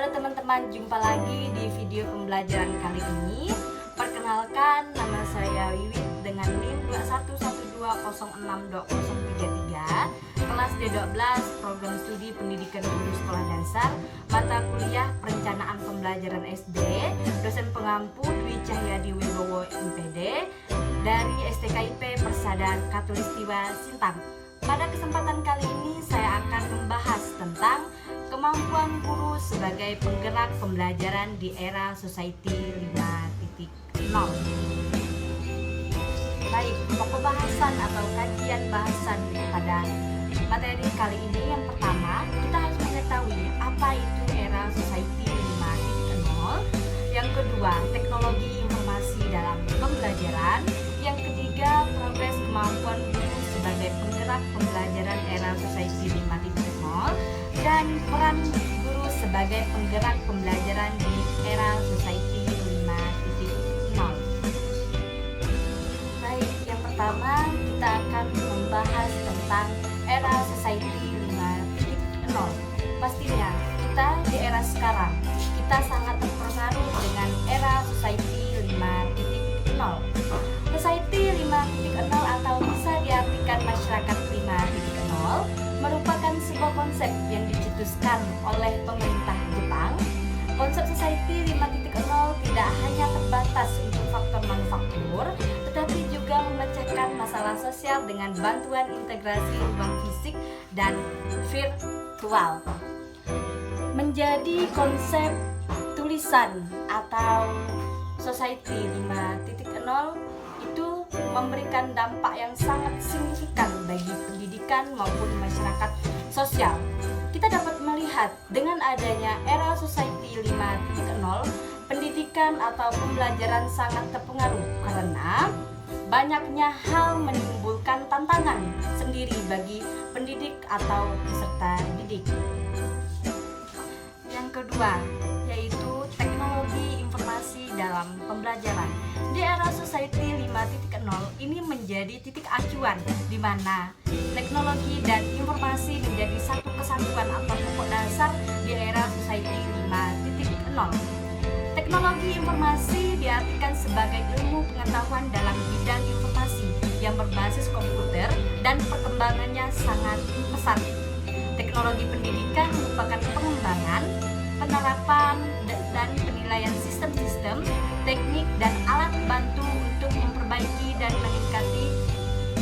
Halo teman-teman, jumpa lagi di video pembelajaran kali ini. Perkenalkan, nama saya Wiwit dengan NIM 2112062033, kelas D12, program studi pendidikan guru sekolah dasar, mata kuliah perencanaan pembelajaran SD, dosen pengampu Dwi Cahyadi Wibowo MPD, dari STKIP Persada Katulistiwa Sintang. Pada kesempatan kali ini saya akan membahas tentang kemampuan guru sebagai penggerak pembelajaran di era Society 5.0. Baik, pembahasan atau kajian bahasan pada materi kali ini, yang pertama kita harus mengetahui apa itu era Society 5.0. Yang kedua, teknologi informasi dalam pembelajaran. Yang ketiga, progres kemampuan guru sebagai penggerak pembelajaran era Society 5.0 dan peran guru sebagai penggerak pembelajaran di era Society 5.0. Baik, yang pertama kita akan membahas tentang era Society 5.0. Pastinya kita di era sekarang kita sangat terpengaruh dengan era Society 5.0. Society 5.0 atau bisa diartikan masyarakat 5.0 merupakan sebuah konsep yang dicetuskan oleh pemerintah Jepang. Konsep Society 5.0 tidak hanya terbatas untuk faktor manufaktur, tetapi juga memecahkan masalah sosial dengan bantuan integrasi ruang fisik dan virtual. Menjadi konsep tulisan atau Society 5.0 itu memberikan dampak yang sangat signifikan bagi pendidikan maupun masyarakat sosial. Kita dapat melihat dengan adanya era Society 5.0, pendidikan atau pembelajaran sangat terpengaruh karena banyaknya hal menimbulkan tantangan sendiri bagi pendidik atau peserta didik. Yang kedua, yaitu teknologi informasi dalam pembelajaran. Di era Society 5.0 ini menjadi titik acuan di mana teknologi dan informasi menjadi satu kesatuan atau pokok dasar di era Society 5.0. Teknologi informasi diartikan sebagai ilmu pengetahuan dalam bidang informasi yang berbasis komputer dan perkembangannya sangat pesat. Teknologi pendidikan merupakan pengembangan, penerapan, dan penilaian sistem-sistem, teknik, dan alat bantu untuk memperbaiki dan meningkati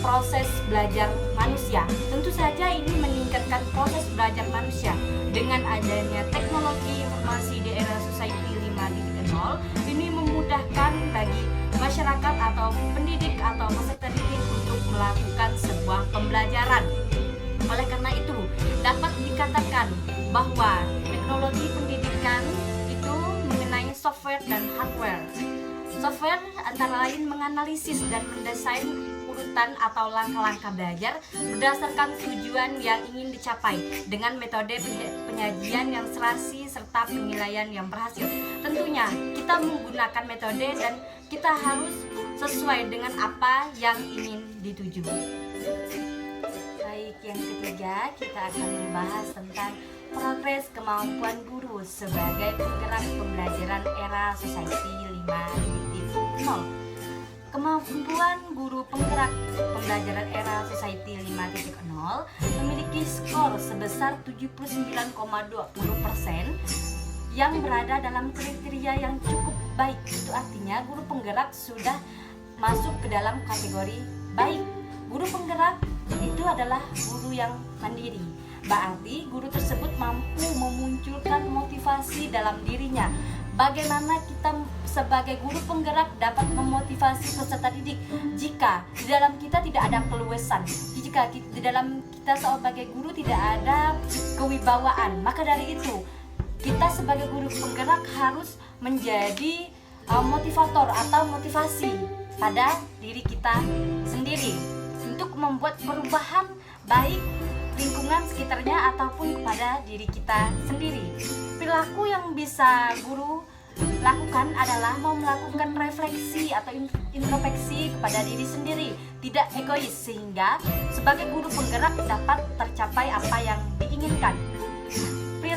proses belajar manusia. Tentu saja ini meningkatkan proses belajar manusia. Dengan adanya teknologi informasi di era Society 5.0, ini memudahkan bagi masyarakat atau pendidik atau peserta didik untuk melakukan sebuah pembelajaran. Oleh karena itu, dapat dikatakan bahwa teknologi pendidikan itu mengenai software dan hardware. Software antara lain menganalisis dan mendesain urutan atau langkah-langkah belajar berdasarkan tujuan yang ingin dicapai dengan metode penyajian yang serasi serta penilaian yang berhasil. Tentunya kita menggunakan metode dan kita harus sesuai dengan apa yang ingin dituju. Baik, yang ketiga kita akan membahas tentang progres kemampuan guru sebagai penggerak pembelajaran era Society 5.0. Kemampuan guru penggerak pembelajaran era Society 5.0 memiliki skor sebesar 79,20% yang berada dalam kriteria yang cukup baik. Itu artinya guru penggerak sudah masuk ke dalam kategori baik. Guru penggerak itu adalah guru yang mandiri. Berarti guru tersebut mampu memunculkan motivasi dalam dirinya. Bagaimana kita sebagai guru penggerak dapat memotivasi peserta didik jika di dalam kita tidak ada keluasan, jika di dalam kita sebagai guru tidak ada kewibawaan. Maka dari itu kita sebagai guru penggerak harus menjadi motivator atau motivasi pada diri kita sendiri untuk membuat perubahan baik lingkungan sekitarnya ataupun kepada diri kita sendiri. Perilaku yang bisa guru lakukan adalah melakukan refleksi atau introspeksi kepada diri sendiri, tidak egois, sehingga sebagai guru penggerak dapat tercapai apa yang diinginkan.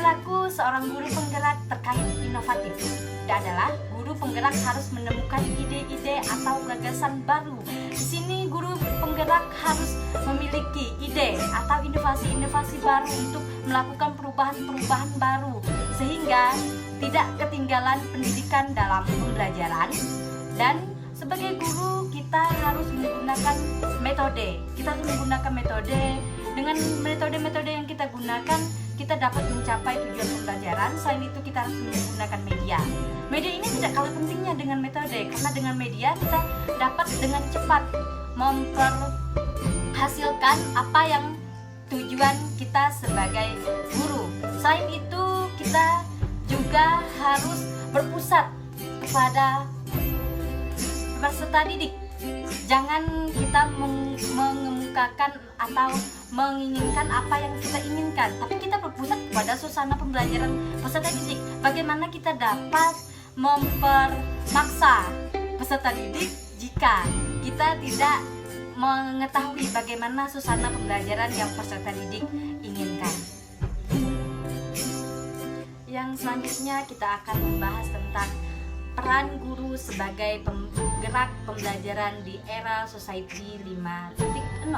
Perilaku seorang guru penggerak terkait inovatif adalah guru penggerak harus menemukan ide-ide atau gagasan baru. Di sini guru penggerak harus memiliki ide atau inovasi-inovasi baru untuk melakukan perubahan-perubahan baru sehingga tidak ketinggalan pendidikan dalam pembelajaran. Dan sebagai guru kita harus menggunakan metode. Dengan metode-metode yang kita gunakan, kita dapat mencapai tujuan pembelajaran. Selain itu kita harus menggunakan media. Media ini tidak kalah pentingnya dengan metode, karena dengan media kita dapat dengan cepat memperhasilkan apa yang tujuan kita sebagai guru. Selain itu kita juga harus berpusat kepada peserta didik. Jangan kita mengemukakan atau menginginkan apa yang kita inginkan, tapi kita berpusat kepada suasana pembelajaran peserta didik. Bagaimana kita dapat mempermaksa peserta didik jika kita tidak mengetahui bagaimana suasana pembelajaran yang peserta didik inginkan. Yang selanjutnya kita akan membahas tentang peran guru sebagai penggerak pembelajaran di era Society 5.0.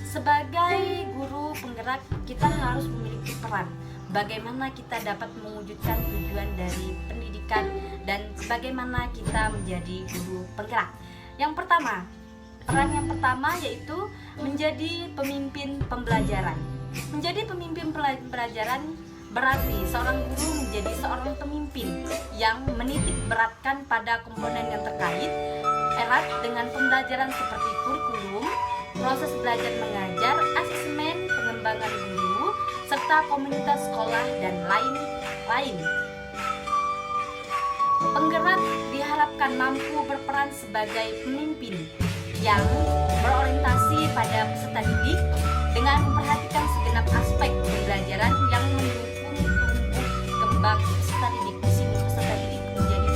Sebagai guru penggerak, kita harus memiliki peran bagaimana kita dapat mewujudkan tujuan dari pendidikan dan bagaimana kita menjadi guru penggerak. Peran yang pertama yaitu menjadi pemimpin pembelajaran. Menjadi pemimpin pembelajaran berarti seorang guru menjadi seorang pemimpin yang menitik beratkan pada komponen yang terkait erat dengan pembelajaran seperti kurikulum, proses belajar mengajar, asesmen, pengembangan guru, serta komunitas sekolah dan lain-lain. Penggerak diharapkan mampu berperan sebagai pemimpin yang berorientasi pada peserta didik dengan memperhatikan segenap aspek pembelajaran yang mendukung kembang peserta didik. Di sini peserta didik menjadi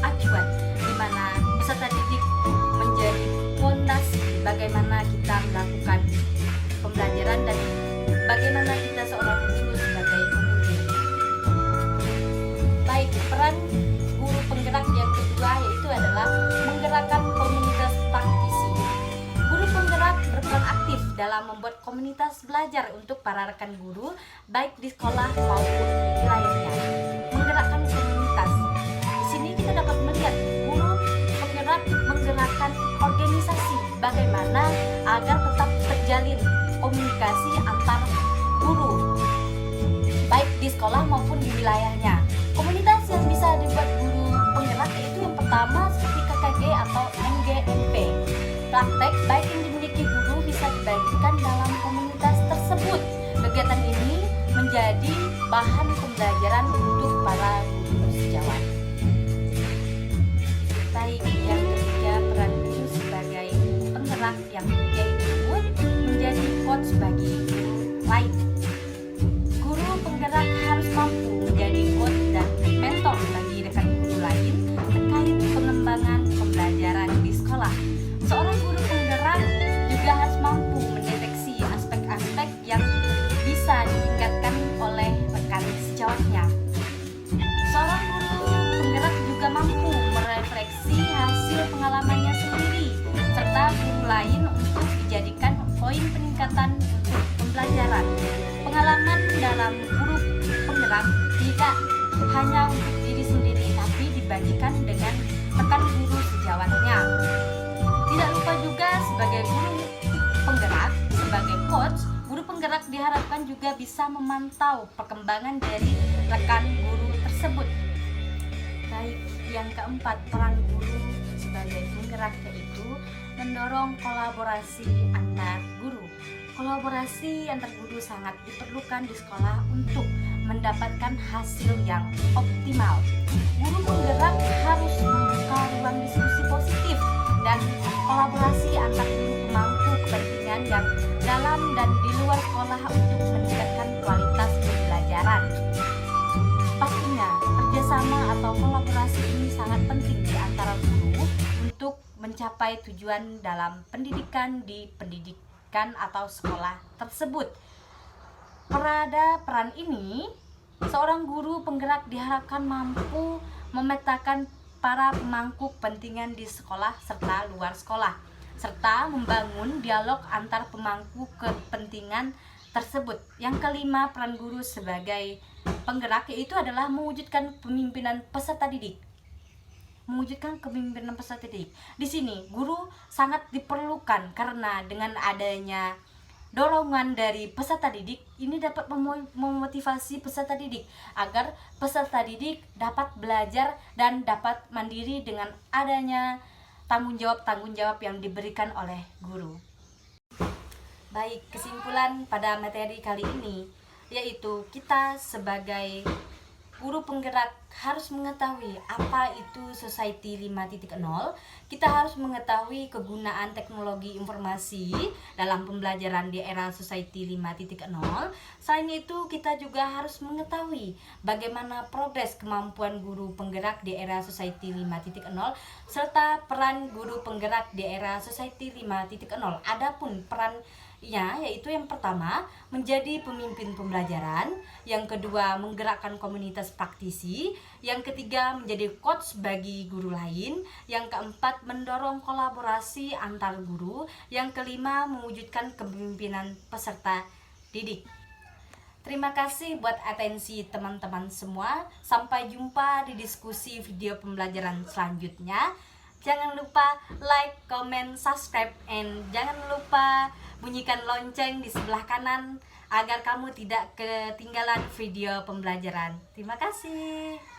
acuan, di mana peserta didik menjadi fondasi bagaimana kita melakukan pembelajaran dan bagaimana kita seorang guru sebagai pemimpin. Baik, peran guru penggerak yang kedua yaitu adalah menggerakkan komunitas praktisi. Guru penggerak berperan aktif dalam membuat komunitas belajar untuk para rekan guru baik di sekolah maupun di lainnya. Menggerakkan komunitas. Di sini kita dapat melihat guru penggerak menggerakkan organisasi bagaimana agar tetap terjalin komunikasi antar guru baik di sekolah maupun di wilayahnya. Komunitas yang bisa dibuat guru penggerak yaitu yang pertama seperti KKG atau NGMP. Praktek baik yang dimiliki guru bisa dibagikan dalam komunitas tersebut. Kegiatan ini menjadi bahan pembelajaran untuk para guru sejawat. Baik, yang ketiga peran guru sebagai penggerak yang yaitu menjadi coach bagi guru lain. Guru penggerak harus mampu menjadi coach dan mentor bagi rekan guru lain terkait pengembangan pembelajaran di sekolah. Seorang guru penggerak juga harus mampu mendeteksi aspek-aspek yang bisa ditingkatkan oleh rekan sejawatnya. Seorang guru penggerak juga mampu merefleksi hasil pengalamannya sendiri serta guru lain untuk dijadikan poin peningkatan untuk pembelajaran. Pengalaman dalam guru penggerak tidak hanya untuk diri sendiri tapi dibagikan dengan rekan guru sejawatnya. Tidak lupa juga sebagai guru penggerak, sebagai coach, guru penggerak diharapkan juga bisa memantau perkembangan dari rekan guru tersebut. Baik, yang keempat peran guru sebagai penggerak yaitu mendorong kolaborasi antar guru. Kolaborasi antar guru sangat diperlukan di sekolah untuk mendapatkan hasil yang optimal. Guru penggerak harus membuka ruang diskusi positif dan kolaborasi antar guru pemangku kepentingan yang dalam dan di luar sekolah untuk meningkatkan kualitas pembelajaran. Pastinya kerjasama atau kolaborasi ini sangat penting di antara guru untuk mencapai tujuan dalam pendidikan di pendidikan atau sekolah tersebut. Pada peran ini Seorang guru penggerak diharapkan mampu memetakan para pemangku kepentingan di sekolah serta luar sekolah, serta membangun dialog antar pemangku kepentingan tersebut. Yang kelima, peran guru sebagai penggerak yaitu adalah mewujudkan kepemimpinan peserta didik. Di sini guru sangat diperlukan karena dengan adanya dorongan dari peserta didik ini dapat memotivasi peserta didik agar peserta didik dapat belajar dan dapat mandiri dengan adanya tanggung jawab yang diberikan oleh guru. Baik, kesimpulan pada materi kali ini yaitu kita sebagai guru penggerak harus mengetahui apa itu Society 5.0. Kita harus mengetahui kegunaan teknologi informasi dalam pembelajaran di era Society 5.0. Selain itu, kita juga harus mengetahui bagaimana progres kemampuan guru penggerak di era Society 5.0 serta peran guru penggerak di era Society 5.0. Adapun peran yaitu yang pertama menjadi pemimpin pembelajaran, yang kedua menggerakkan komunitas praktisi, yang ketiga menjadi coach bagi guru lain, yang keempat mendorong kolaborasi antar guru, yang kelima mewujudkan kepemimpinan peserta didik. Terima kasih buat atensi teman-teman semua. Sampai jumpa di diskusi video pembelajaran selanjutnya. Jangan lupa like, comment, subscribe, and jangan lupa bunyikan lonceng di sebelah kanan agar kamu tidak ketinggalan video pembelajaran. Terima kasih.